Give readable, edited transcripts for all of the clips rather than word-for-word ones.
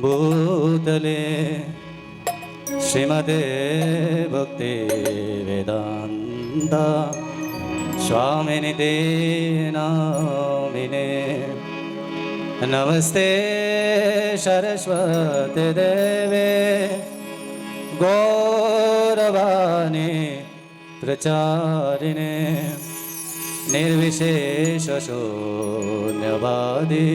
भूतले श्रीमते भक्ति वेदांत स्वामिनिते नामिने नमस्ते सरस्वती देवे गौरवाणी प्रचारिणे निर्विशेष शून्यवादी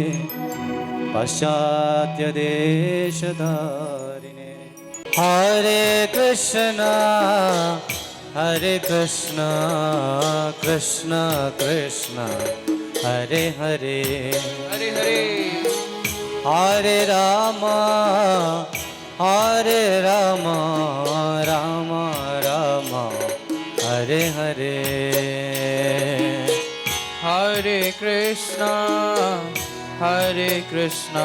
पाश्चात्य देशधारिणे हरे कृष्ण कृष्ण कृष्ण हरे हरे हरे हरे हरे राम राम राम हरे हरे हरे कृष्ण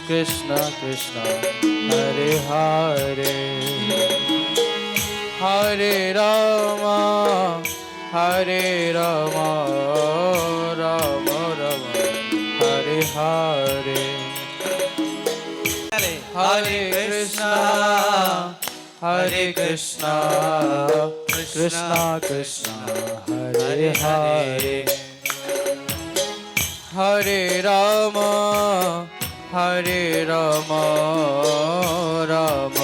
कृष्ण कृष्ण हरे हरे हरे राम राम राम हरे हरे हरे कृष्ण कृष्ण कृष्ण हरे हरे हरे राम राम राम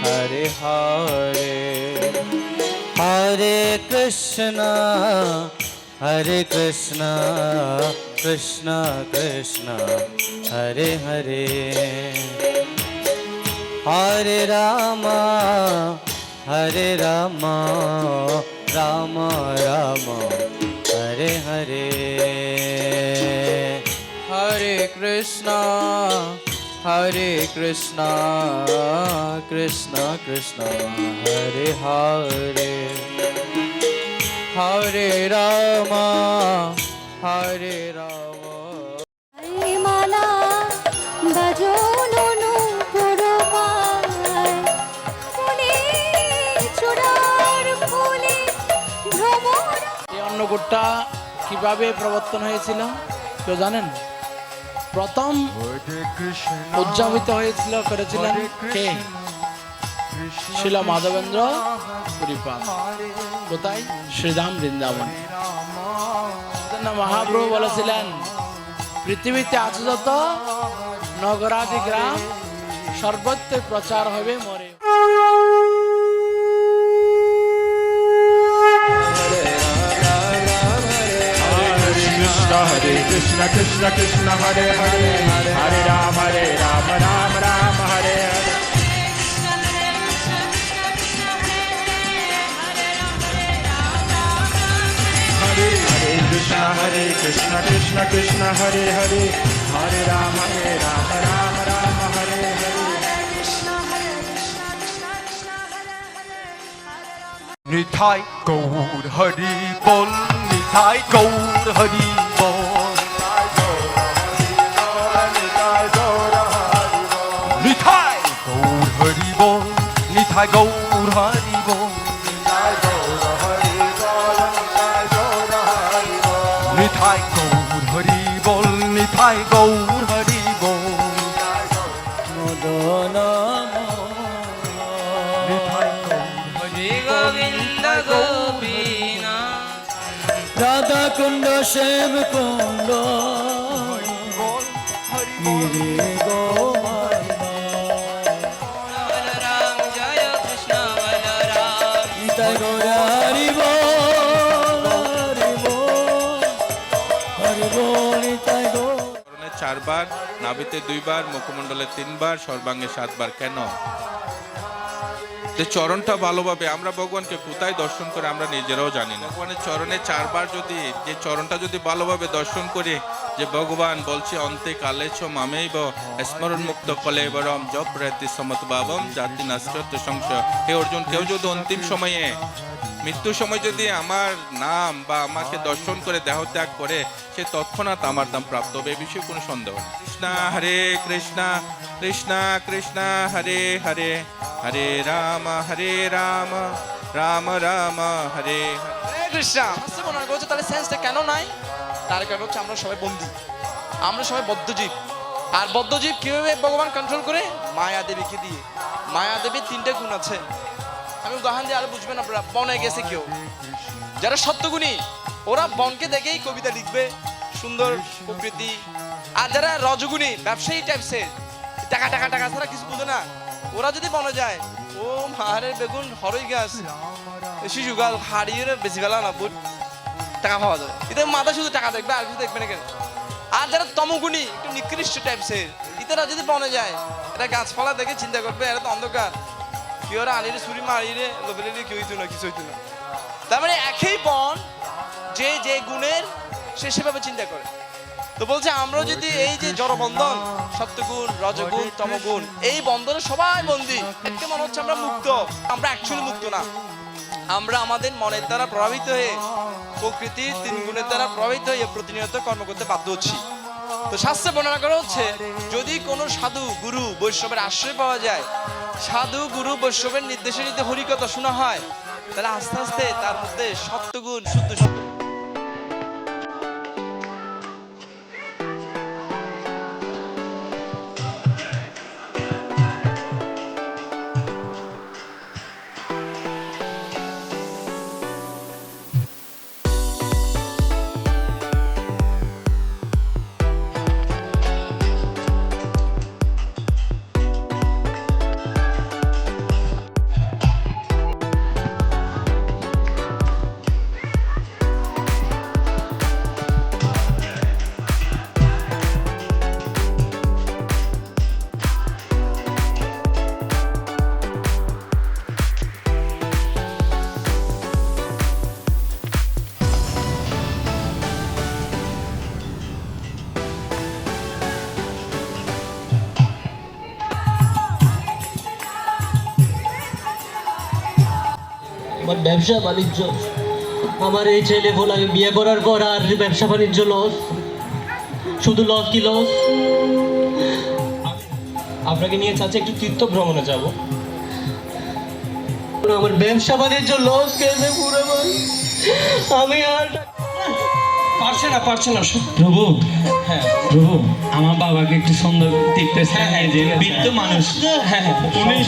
हरे हरे हरे कृष्ण कृष्ण कृष्ण हरे हरे हरे राम राम राम हरे हरे हरे कृष्ण कृष्ण कृष्ण हरे हरे हरे राम মালা বাজনো পুরমায় ফুলে চূড়ার ফুলে ভ্রমর। এই অন্নকূটটা কিভাবে প্রবর্তন হয়েছিল কেউ জানেন? প্রথম উদযাপিত করেছিলেন কে? শিল মাধবেন্দ্র পুরীপাদ। কোথায়? শ্রীধাম বৃন্দাবন। মহাপ্রভু বলেছিলেন, পৃথিবীতে আছে যত নগরাদি গ্রাম সর্বত্র প্রচার হবে মরে। Hare Krishna Krishna Krishna Hare Hare Hare Ram Ram Ram Hare Hare Hare Krishna Krishna Krishna Hare Hare Hare Ram Ram Hare Hare Nithai Gaur Hari Bol Nithai Gaur Hari Bol Nithai Gaur Hari Bol Nithai Gaur Hari Bol Nithai Gaur Hari Bol Nithai Gaur Hari Bol Madna Nithai Govinda গোবিনা Radha কুণ্ড শ্যাম কুণ্ড গিরি গো রাম জয় কৃষ্ণ বলরাম নিতাই গৌরা হরি বল নিতাই গৌর। চরণে 4 বার, নাভিতে 2 বার, মুখমণ্ডলে 3 বার, সর্বাঙ্গে 7 বার। কেন? যে চরণটা ভালোভাবে আমরা ভগবানকে কোথায় দর্শন করে আমরা নিজেরাও জানি না। ভগবানের চরণে 4 বার যদি যে চরণটা যদি ভালোভাবে দর্শন করি, যে ভগবান বলছে অন্তে কালে ছ মামেইব স্মরণ মুক্ত কলেবরম জপ প্রতি সমতভাবম জাতি নাস্ত সংশয়। হে অর্জুন, কেউ যদি অন্তিম সময়ে মৃত্যুর সময় যদি আমার নাম বা আমাকে দর্শন করে দেহ ত্যাগ করে, সে তৎক্ষণাৎ আমার দাম প্রাপ্ত হবে, এ বিষয়ে কোনো সন্দেহ নেই। কৃষ্ণ হরে কৃষ্ণ কৃষ্ণ কৃষ্ণ হরে হরে হরে রাম রাম রাম হরে কৃষ্ণ। আচ্ছা মনে হয় তাহলে সেন্সটা কেন নাই? তার কারণ হচ্ছে আমরা সবাই বন্দী, আমরা সবাই বদ্ধজীব, আর বদ্ধজীব কিভাবে ভগবান কন্ট্রোল করে? মায়া দেবীকে দিয়ে। মায়া দেবীর 3টে গুণ আছে, আমি উদাহরণ দিয়ে আরো বুঝবেন আপনারা। বনে গেছে কেউ, যারা সত্যগুণী ওরা বনকে দেখেই কবিতা লিখবে, সুন্দর প্রকৃতি। আর যারা রজগুণী ব্যবসায়ী টাইপসের, টাকা টাকা টাকা ছাড়া কিছু বুঝে না, ওরা যদি বনে যায়, ও মাহারের বেগুন হরই গাছ শিশু গাছ হারিয়ে বেশি গেল না, বুট টাকা পাওয়া যায়। এদের মাথা শুধু টাকা দেখবে, আর কিছু দেখবে না কেন। আর যারা তমগুণী একটু নিকৃষ্ট টাইপসের, ইতারা যদি বনে যায়, এটা গাছপালা দেখে চিন্তা করবে এটা তো অন্ধকার, কেউ ওরা আনিরে ছুরি মারিয়ে লোভেলে কেউ হইতো না, কিছু হইতো না। তার মানে একই বন, যে যে গুণের সে সেভাবে চিন্তা করে। তো বলছে আমরাও যদি এই যে জড়বন্ধন, সত্যগুণ রজগুণ তমগুণ, এই বন্ধনে সবাই বন্দী, এতে মনে হচ্ছে আমরা মুক্ত। আমরা অ্যাকচুয়ালি মুক্ত না, আমরা আমাদের মনের দ্বারা প্রভাবিত হয়ে, প্রকৃতির 3 গুণের দ্বারা প্রভাবিত হয়ে প্রতিনিয়ত কর্ম করতে বাধ্য হচ্ছি। তো শাস্ত্রে বর্ণনা করা হচ্ছে, যদি কোনো সাধু গুরু বৈষ্ণবের আশ্রয় পাওয়া যায়, সাধু গুরু বৈষ্ণবের নির্দেশে যদি হরিকথা শোনা হয়, তাহলে আস্তে আস্তে তার মধ্যে সত্যগুণ শুদ্ধ সত্য আমার ব্যবসা বাণিজ্য, আমার এই ছেলে ভোলাকে বিয়ে করার পর আর ব্যবসা বাণিজ্য লস, শুধু লস কি লস। আপনাকে নিয়ে চাচা একটু তীর্থ ভ্রমণে যাব। আমার ব্যবসা বাণিজ্য লস গেছে পুরো ভাই, আমি আর পারছে না প্রভু, হ্যাঁ প্রভু আমার বাবাকে একটু সুন্দর তীর্থে যে বৃদ্ধ মানুষ, হ্যাঁ হ্যাঁ উনি